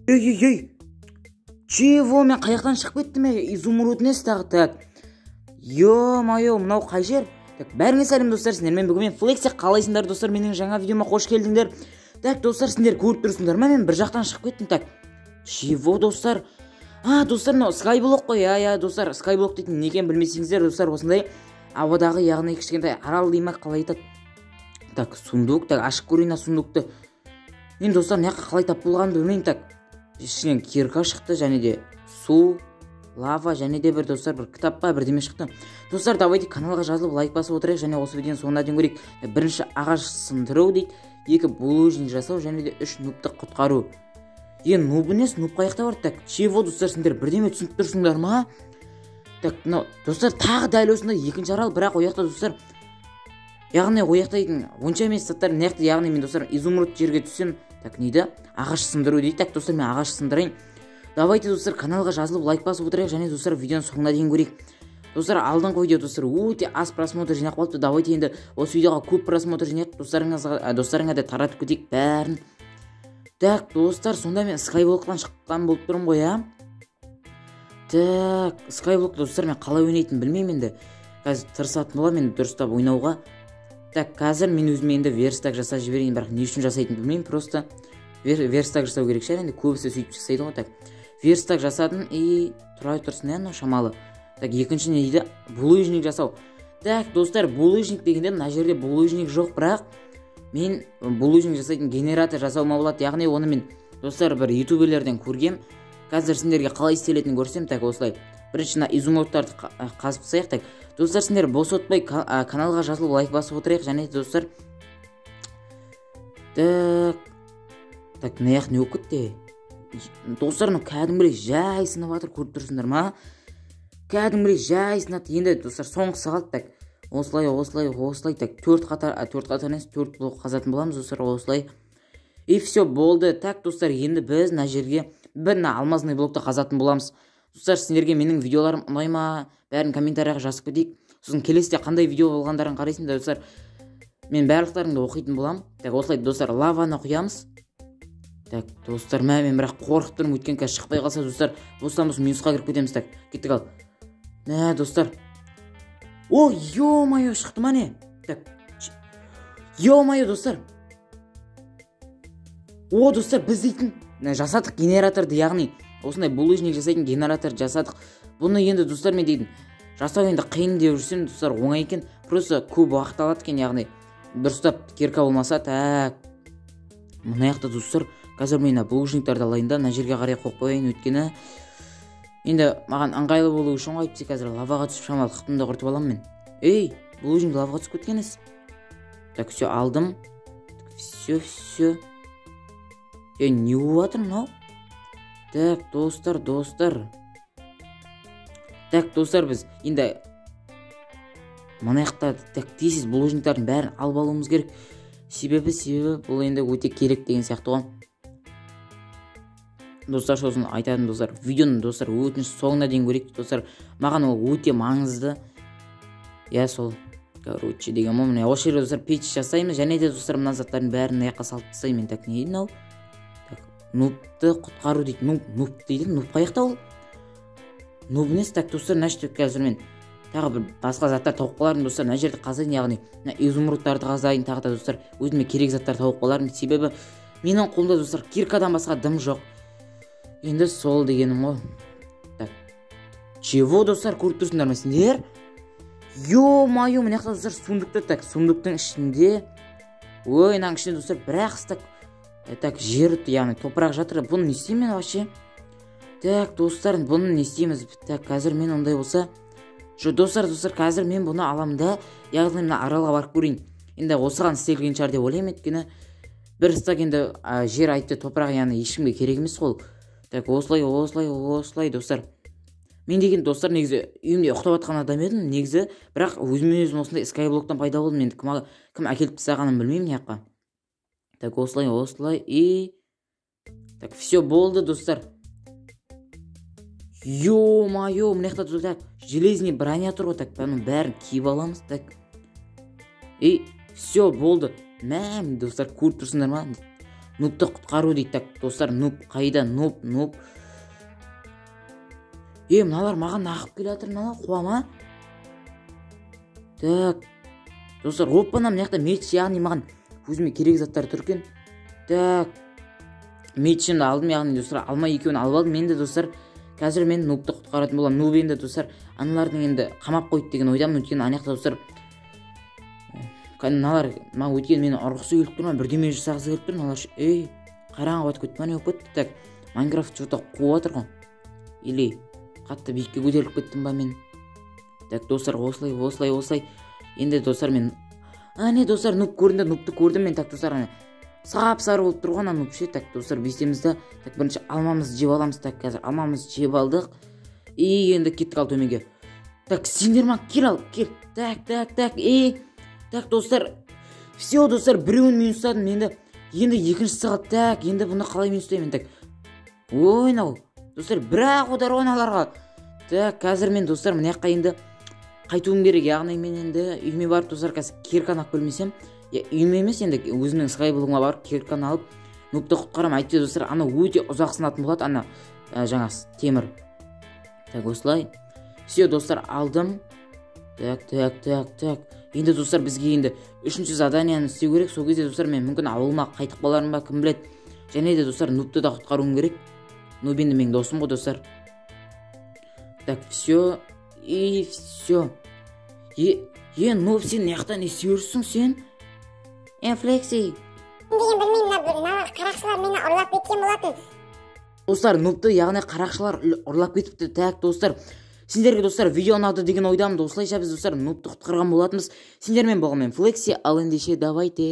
Ей. Чего, мен қаяқтан шығып кеттім изумруд несі тағы. Так. Ё-майо, мынау қай жер? Так, бәріңе сәлем достар, сендермен бүгін мен Флексте. Қалайсыңдар достар? Менің жаңа видеома қош келдіңдер. Так, достар, сендер көріп тұрсыңдар ма? Мен бір жақтан шығып кеттім. Так. Чего, достар? Достар, мынау Skyblock қой. Достар, Skyblock дейтін не екенін білмесеңіздер, достар, осындай ауадағы, яғни кішкентай арал дей ма, қалай айтады? Так, сундук. Так, ашып көрейін сундукты. Мен достар, мына жаққа қалай тап болғанымды білмеймін. Так, ішінен кирка шықты, және де су, лава, және де бір достар, бір кітап па, бірдеме шықты. Достар, давайте каналға жазылып лайк басып отырайық, және осы видеоны соңына дейін көрейік. Бірінші ағаш сындыру дейді, 2 булыжник жасау, және де 3 нубты құтқару. Нуб емес, нуб қаяқта бар. Так, чего, достар, сендер бірдеме түсініп тұрсыңдар ма? Так, достар, тағы дәл осындай екінші арал, бірақ ояқта достар, яғни ояқта дейтін онша емес заттар, яғни мен достар изумруд жерге түссем, так, нейді? Ағаш сындыру дейді. Так, достар, мен ағаш сындырайын. Давайте, достар, каналға жазылып лайк басып отырайық, және достар, видеоны соңына дейін көрейік. Достар, алдыңғы видео, достар, өте аз просмотр жинақ болыпты. Давайте енді осы видеоға көп просмотр жинақ, достарыңа да таратып кетейік бәрін. Так, достар, сонда мен Skyblock'тан шыққан болып тұрмын ғой, Так, Skyblock, достар, мен қалай ойнайтынын білмеймін енді. Қазір тырысатын боламын мен дұрыстап ойнауға. Так, қазір мен өзіме енді верстак жасап жіберейін, бірақ не үшін жасайтынын білмеймін, просто верстак жасау керек шығар, енді көбісі сөйтіп жасайды ғой. Так, верстак жасадым и тұрай тұрсын, шамалы. Так, екінші не дейді? Булыжник жасау. Так, достар, булыжник дегенде мына жерде булыжник жоқ, бірақ мен булыжник жасайтын генератор жасауыма болады. Яғни оны мен достар бір ютуберлерден көргем. Қазір сендерге қалай істелетінін көрсем. Так, осылай. Бірінші изумрудтарды қазып тастайық. Так, достар, сендер бос отпай каналға жазылып лайк басып отырайық, және достар. Так, наяқ не өкітті? Достар, кәдімгідей жай сынып атыр, көріп тұрсыңдар ма? Кәдімгідей жай сынады. Енді достар, соңғысы қалды. Так, осылай. Так, 4 қатар емес, 4 блок қазатын боламыз, достар, осылай. И все болды. Так, достар, енді біз мына жерге бір алмазный блокты қазатын боламыз. Достар, сендерге менің видеоларым ұнай ма? Бәрін комментарияға жазып кетейік. Сосын келесіде қандай видео болғандарын қарайсыңдар, достар. Мен барлықтарыңды оқитын болам. Так, осылай, достар, лаваны құямыз. Так, достар, мен бірақ қорқып тұрмын, өткен қазір шықпай қалса, достар, бостан минусқа кіріп кетеміз. Так, кеттік ал. Достар. О, ё-майо, шықты ма не? Так. Ё-майо, достар. О, достар, біз дейтін жасадық генераторды, яғни осындай булыжник жасайтын генератор жасадық. Бұны енді, достар, мен дейтін жасау енді қиын деп жүрсем, достар, оңай екен. Просто көп уақыт алады екен, яғни дұрыстап кирка болмаса. Так. Мына жақта, достар, қазір мен булыжниктарды алайын да, мына жерге қарай қойып қояйын, өткені енді маған ыңғайлы болу үшін ғой, қазір лаваға түсіп шамалы қытымды құртып аламын мен. Ей, булыжник лаваға түсіп кеткеніз. Так, все, алдым. Все. Не болып мынау? Так, достар. Так, достар, біз енді мына жақта тезіз булыжниктардың бәрін алып алуымыз керек. Себебі бұл енді өте керек деген сияқты ғой. Достар, сосын айтатын, достар, видеоны, достар, өтініш соңына дейін көрейік, достар. Маған ол өте маңызды. Сол, короче, деген мына осы жерде, достар, печ жасаймыз, және де, достар, мына заттардың бәрін аяққа салып тастаймын. Так, не дейді мынау? Так, нубты құтқару дейді. Нуб дейді, нуб қаяқта ол? Нуб емес. Так, достар, мына жерде қазір мен тағы бір басқа заттар тауып қалармын, достар. Мына жерде қазайын, яғни изумрудтарды қазайын, тағы да, достар, өзіме керек заттар тауып қалармын. Себебі менің қолымда, достар, киркадан басқа дым жоқ. Енді сол дегенім ғой. Так. Чего, достар, көріп тұрсыңдар ма сендер? Ё-майо, мына жақта, достар, сундукты. Так, сундуктың ішінде. Ой, мынаның ішінде, достар, бірақ стак. Так, жер, яғни топырақ жатыр. Бұны не істеймін вообще? Так, достар, бұны не істейміз? Так, қазір мен ондай болса, достар, қазір мен бұны аламын да, яғни мына аралға барып көрейін. Енді осыған істелген шығар деп ойлаймын, өйткені бір стак енді жер айтты, топырақ, яғни ешкімге керек емес қол. Так, осылай, достар. Мен деген, достар, негізі үйімде ұқтап атқан адам едім, негізі, бірақ өзім осындай Skyblock'тан пайда болдым. Енді кім әкеліп тастағанын білмеймін яққа. Так, осылай, и так, все болды, достар. Ё-майо, мына жақта, достар, железный броня тұр ғой. Так, бәрін киіп аламыз. Так, и все болды. Достар, көріп тұрсыңдар ма? нубты құтқару дейді. Так достар, нуб қайда? Нуб. Мыналар маған ағып келе жатыр, мыналар қуама. Так достар, оппана мына жақта меч, яғни маған өзіме керек заттар тұр екен. Так мечімді алдым, яғни достар алма екеуін алып алдым. Енді достар қазір мен нубты құтқаратын боламын. Нуб енді достар аналардың енді қамап қойды деген ойдамын. Өйткені ана жақта достар мыналар өйткені мені ұрғысы келіп тұр ма, бірдеме жасағысы келіп тұр. Мыналар қараңғы батып кетті ма, не болып кетті. Так Майнкрафт что-то қуып жатыр ғой, или қатты биікке көтеріліп кеттім ба мен. Так достар, осылай. Енді достар мен достар нуб нубты көрдім мен. Так достар сап-сары болып тұрған нуб ше. Так достар бесемізді. Так бірінші алмамызды жеп аламыз. Так қазір алмамызды жеп алдық. Енді кеттік ал төменге. Так сендер ма кел ал, кел. Так достар, все достар, біреуін мен ұстадым. Енді екіншісі қалды. Так енді бұны қалай мен ұстаймын? Так ойнау достар, бірақ одар ойналарға. Так қазір мен достар мына жаққа енді қайтуым керек. Яғни мен енді үйіме барып достар қазір кирканы алып келмесем, үйіме емес, енді өзімнің скайблогыма барып кирканы алып нубты құтқарамын. Әйтпесе достар ана өте ұзақ сынатын болады, ана жаңа темір. Так осылай. Все достар алдым. Так енді достар бізге енді үшінші заданияны істеу керек. Сол кезде достар мен мүмкін ауылыма қайтып қаларым ба, кім біледі. Және де достар нубты да құтқаруым керек. Нуб енді менің досым ғой достар. Так все. Все. Нуб, сен яқтан не істеп сен? Флекси. Білмеймін, қарақшылар мені ұрлап кеткен болатын. Достар, нубты яғни қарақшылар ұрлап кетіпті. Так достар, сендерге достар видео ұнады деген ойдамын. Осылайша біз достар нубты құтқарған болатынбыз. Сендермен болған мен Флекси, ал ендеше давайте.